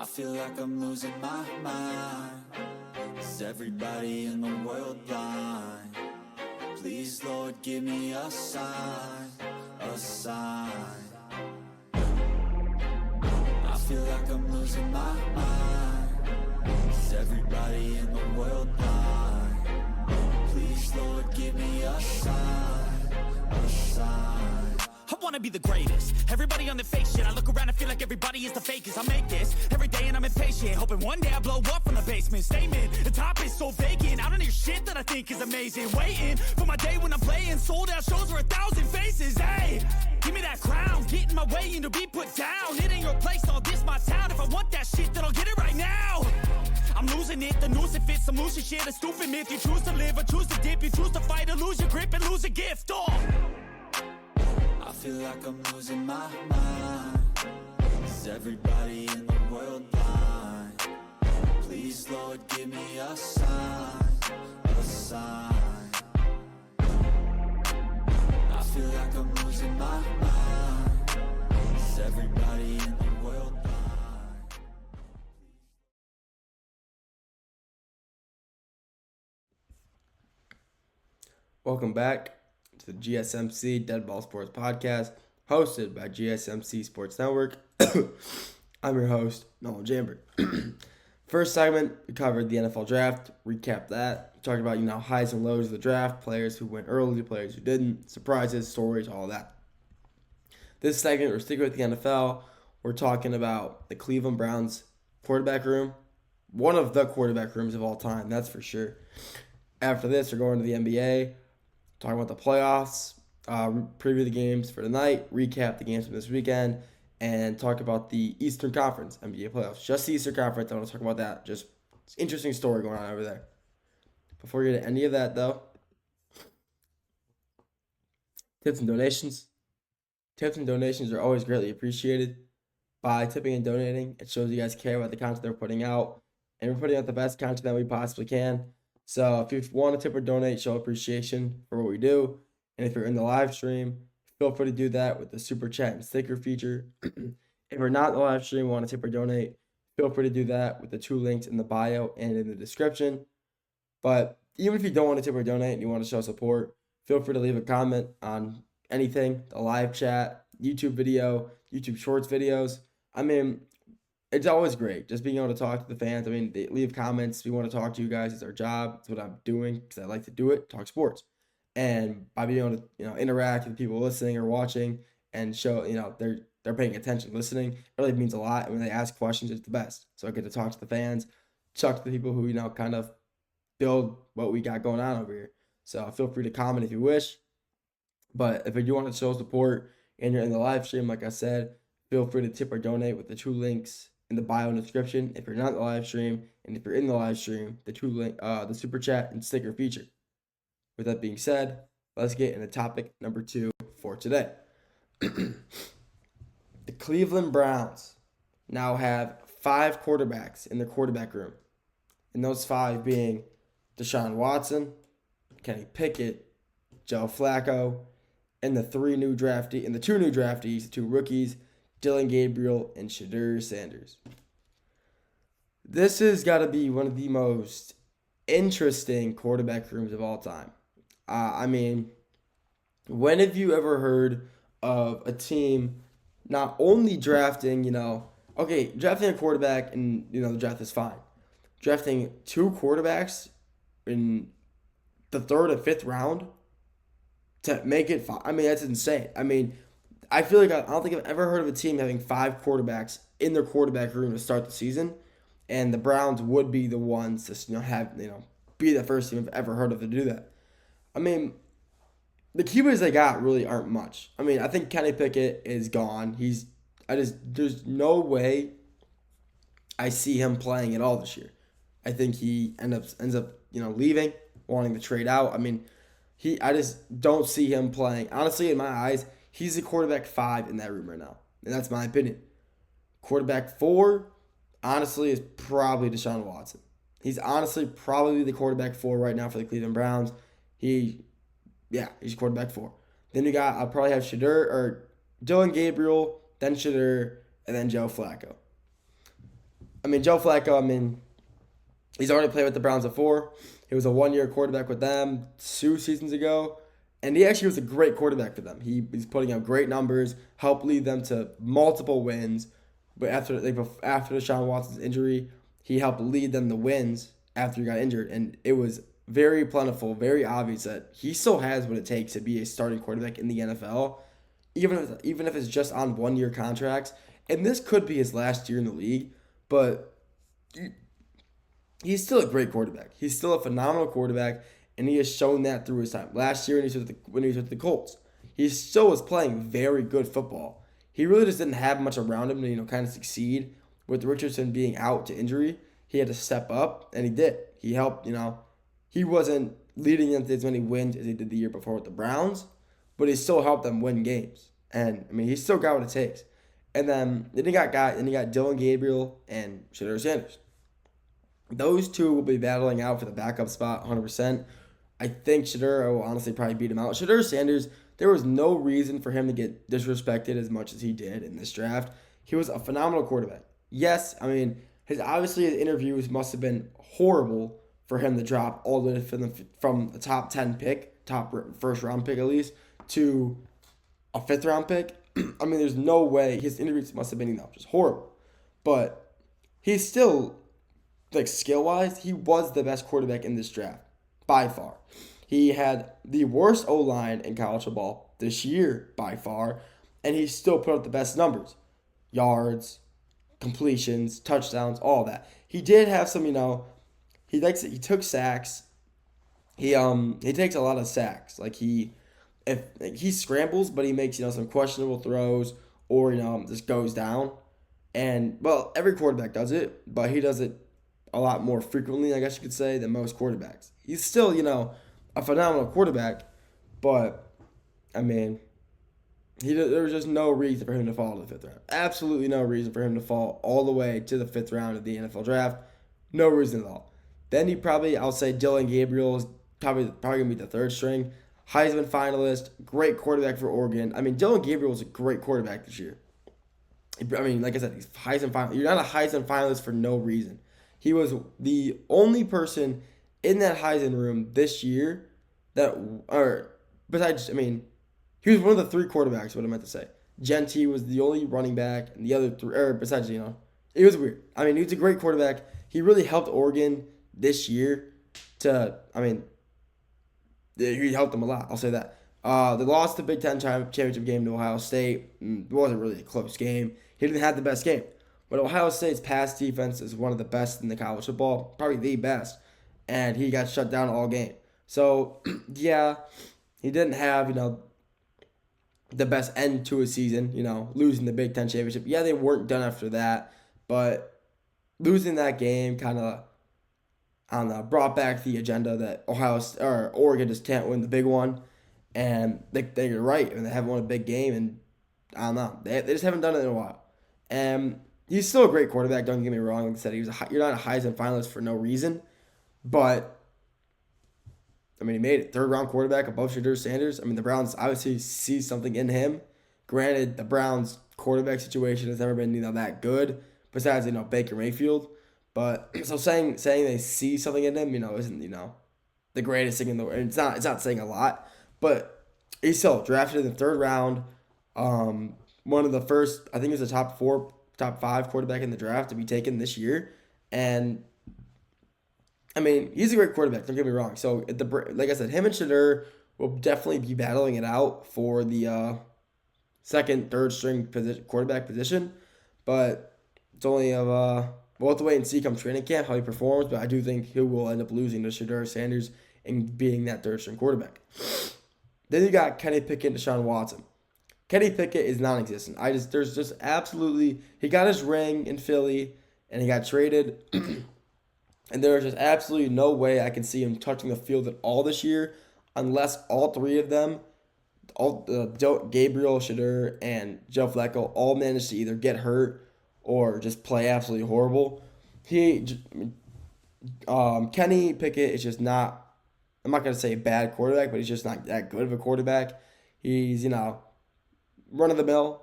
I feel like I'm losing my mind. Is everybody in the world blind? Please, Lord, give me a sign, a sign. I feel like I'm losing my mind. Is everybody in the world blind? Please, Lord, give me a sign, a sign. I wanna be the greatest. Everybody on the fake shit. I look around and feel like everybody is the fakest. I make this every day and I'm impatient, hoping one day I blow up from the basement. Statement, the top is so vacant. I don't hear shit that I think is amazing. Waiting for my day when I'm playing sold out shows for 1,000 faces. Hey, give me that crown, get in my way and to be put down. It ain't your place, all this my town. If I want that shit, then I'll get it right now. I'm losing it, the noose it fits, some losing shit. A stupid myth, you choose to live or choose to dip. You choose to fight or lose your grip and lose a gift. I feel like I'm losing my mind. Is everybody in the world blind? Please, Lord, give me a sign, a sign. I feel like I'm losing my mind. Is everybody in the world blind? Welcome back to the GSMC Dead Ball Sports Podcast, hosted by GSMC Sports Network. I'm your host, Nolan Jambert. First segment, we covered the NFL draft, recapped that. We talked about, highs and lows of the draft, players who went early, players who didn't, surprises, stories, all that. This segment, we're sticking with the NFL. We're talking about the Cleveland Browns quarterback room, one of the quarterback rooms of all time, that's for sure. After this, we're going to the NBA, talking about the playoffs, preview the games for tonight, recap the games from this weekend, and talk about the Eastern Conference NBA playoffs. Just the Eastern Conference, I want to talk about that. Just it's an interesting story going on over there. Before we get to any of that, though, tips and donations. Tips and donations are always greatly appreciated. By tipping and donating, it shows you guys care about the content they're putting out, and we're putting out the best content that we possibly can. So if you want to tip or donate, show appreciation for what we do. And if you're in the live stream, feel free to do that with the super chat and sticker feature. If you're not in the live stream, want to tip or donate, feel free to do that with the 2 links in the bio and in the description. But even if you don't want to tip or donate and you want to show support, feel free to leave a comment on anything, the live chat, YouTube video, YouTube Shorts videos. I mean, it's always great just being able to talk to the fans. I mean, they leave comments. We want to talk to you guys. It's our job. It's what I'm doing because I like to do it, talk sports. And by being able to, interact with people listening or watching and show, they're paying attention, listening, it really means a lot. And when they ask questions, it's the best. So I get to talk to the fans, talk to the people who, kind of build what we got going on over here. So feel free to comment if you wish. But if you want to show support and you're in the live stream, like I said, feel free to tip or donate with the 2 links in the bio and description if you're not in the live stream, and if you're in the live stream, the super chat and sticker feature. With that being said, let's get into topic number 2 for today. The Cleveland Browns now have 5 quarterbacks in the quarterback room, and those 5 being Deshaun Watson, Kenny Pickett, Joe Flacco, and the 2 new draftees, the 2 rookies, Dylan Gabriel and Shadur Sanders. This has got to be one of the most interesting quarterback rooms of all time. I mean, when have you ever heard of a team not only drafting, drafting a quarterback and, the draft is fine. Drafting 2 quarterbacks in the 3rd and 5th round to make it fine. I mean, that's insane. I mean, I feel like I don't think I've ever heard of a team having 5 quarterbacks in their quarterback room to start the season, and the Browns would be the ones to be the first team I've ever heard of to do that. I mean, the QBs they got really aren't much. I mean, I think Kenny Pickett is gone. There's no way I see him playing at all this year. I think he ends up leaving, wanting to trade out. I mean, I just don't see him playing. Honestly, in my eyes, he's the quarterback 5 in that room right now. And that's my opinion. Quarterback 4, honestly, is probably Deshaun Watson. He's honestly probably the quarterback 4 right now for the Cleveland Browns. He's quarterback 4. Then I'll probably have Shadur or Dylan Gabriel, then Shadur, and then Joe Flacco. I mean, Joe Flacco, I mean, he's already played with the Browns before. He was a 1-year quarterback with them 2 seasons ago. And he actually was a great quarterback for them. He's putting up great numbers, helped lead them to multiple wins. But after Deshaun Watson's injury, he helped lead them to wins after he got injured. And it was very plentiful, very obvious that he still has what it takes to be a starting quarterback in the NFL, even if it's just on 1-year contracts. And this could be his last year in the league, but he's still a great quarterback. He's still a phenomenal quarterback, and he has shown that through his time. Last year when he was with the Colts, he still was playing very good football. He really just didn't have much around him to kind of succeed. With Richardson being out to injury, he had to step up, and he did. He helped. He wasn't leading them to as many wins as he did the year before with the Browns, but he still helped them win games. And I mean, he still got what it takes. And then he got Dylan Gabriel and Shedeur Sanders. Those two will be battling out for the backup spot 100%. I think Shedeur will honestly probably beat him out. Shedeur Sanders, there was no reason for him to get disrespected as much as he did in this draft. He was a phenomenal quarterback. Yes, I mean, his interviews must have been horrible for him to drop all the way from the top 10 pick, top first round pick at least, to a 5th round pick. I mean, there's no way. His interviews must have been just horrible. But he's still, skill-wise, he was the best quarterback in this draft, by far. He had the worst O-line in college football this year, by far, and he still put up the best numbers. Yards, completions, touchdowns, all that. He did have some, he took sacks. He takes a lot of sacks. He scrambles, but he makes some questionable throws or just goes down. And every quarterback does it, but he does it a lot more frequently, I guess you could say, than most quarterbacks. He's still a phenomenal quarterback, but I mean, there was just no reason for him to fall to the 5th round. Absolutely no reason for him to fall all the way to the 5th round of the NFL draft. No reason at all. Then I'll say Dylan Gabriel is probably gonna be the 3rd string. Heisman finalist, great quarterback for Oregon. I mean, Dylan Gabriel was a great quarterback this year. I mean, like I said, he's Heisman finalist. You're not a Heisman finalist for no reason. He was the only person in that Heisman room this year he was one of the 3 quarterbacks, what I meant to say. Gentee was the only running back, and the other 3, it was weird. I mean, he was a great quarterback. He really helped Oregon this year he helped them a lot. I'll say that. They lost the Big Ten championship game to Ohio State. It wasn't really a close game. He didn't have the best game. But Ohio State's pass defense is one of the best in the college football, probably the best. And he got shut down all game. So, yeah, he didn't have, the best end to a season, losing the Big Ten championship. Yeah, they weren't done after that. But losing that game kind of brought back the agenda that Oregon just can't win the big one, and they're right, and they haven't won a big game, and I don't know, they just haven't done it in a while. And he's still a great quarterback. Don't get me wrong. Like I said, you're not a Heisman finalist for no reason, but I mean, he made it 3rd round quarterback above Shedeur Sanders. I mean, the Browns obviously see something in him. Granted, the Browns quarterback situation has never been that good, besides Baker Mayfield. But so saying they see something in him, isn't the greatest thing in the world. It's not saying a lot, but he's still drafted in the 3rd round. One of the first, I think he was the top 5 quarterback in the draft to be taken this year, and I mean, he's a great quarterback. Don't get me wrong. So like I said, him and Shedeur will definitely be battling it out for the 2nd, 3rd string quarterback position, but it's only we'll have to wait and see come training camp how he performs, but I do think he will end up losing to Shedeur Sanders and being that 3rd string quarterback. Then you got Kenny Pickett and Deshaun Watson. Kenny Pickett is non-existent. There's just absolutely, he got his ring in Philly and he got traded, and there's just absolutely no way I can see him touching the field at all this year unless all 3 of them, Gabriel, Shedeur, and Joe Flacco, all manage to either get hurt or just play absolutely horrible. Kenny Pickett is just not, I'm not going to say a bad quarterback, but he's just not that good of a quarterback. He's, run of the mill.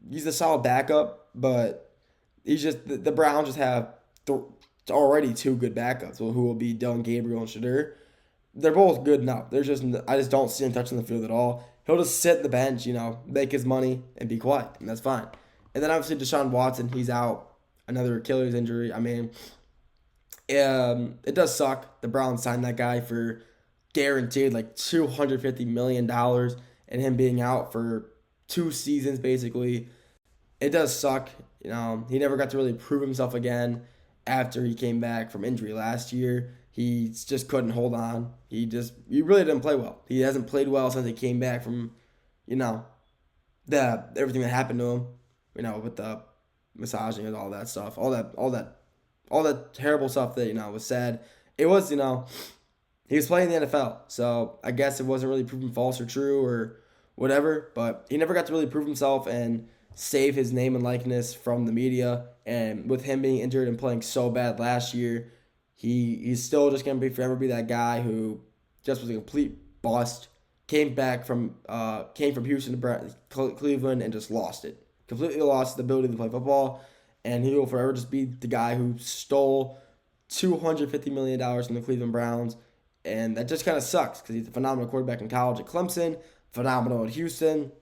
He's a solid backup, but the Browns just have already two good backups, who will be Dylan Gabriel and Shadur. They're both good enough. I just don't see him touching the field at all. He'll just sit in the bench, make his money and be quiet, and that's fine. And then obviously Deshaun Watson, he's out, another Achilles injury. I mean, it does suck. The Browns signed that guy for guaranteed like $250 million, and him being out for 2 seasons basically. It does suck. He never got to really prove himself again after he came back from injury last year. He just couldn't hold on. He really didn't play well. He hasn't played well since he came back from, everything that happened to him, with the massaging and all that stuff, all that terrible stuff that, was said. It was, he was playing in the NFL. So I guess it wasn't really proven false or true or whatever, but he never got to really prove himself and save his name and likeness from the media. And with him being injured and playing so bad last year, he's still just going to forever be that guy who just was a complete bust, came from Houston to Cleveland and just lost it. Completely lost the ability to play football, and he will forever just be the guy who stole $250 million from the Cleveland Browns, and that just kind of sucks because he's a phenomenal quarterback in college at Clemson, phenomenal at Houston,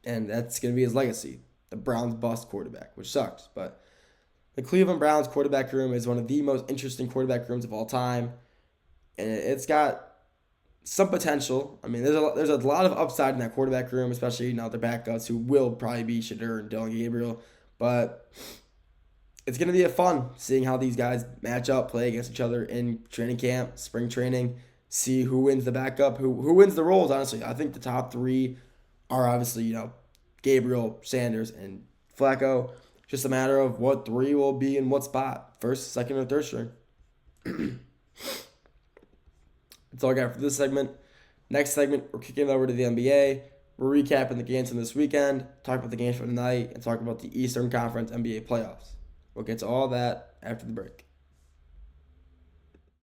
and that's going to be his legacy, the Browns bust quarterback, which sucks, but the Cleveland Browns quarterback room is one of the most interesting quarterback rooms of all time, and it's got some potential. I mean, there's a lot of upside in that quarterback room, especially their backups, who will probably be Shadur and Dylan Gabriel, but it's going to be fun seeing how these guys match up, play against each other in training camp, spring training, see who wins the backup, who wins the roles, honestly. I think the top 3 are obviously, Gabriel, Sanders, and Flacco. Just a matter of what 3 will be in what spot, first, second, or third string. That's all I got for this segment. Next segment, we're kicking it over to the NBA. We're recapping the games from this weekend, talk about the games for tonight, and talk about the Eastern Conference NBA playoffs. We'll get to all that after the break.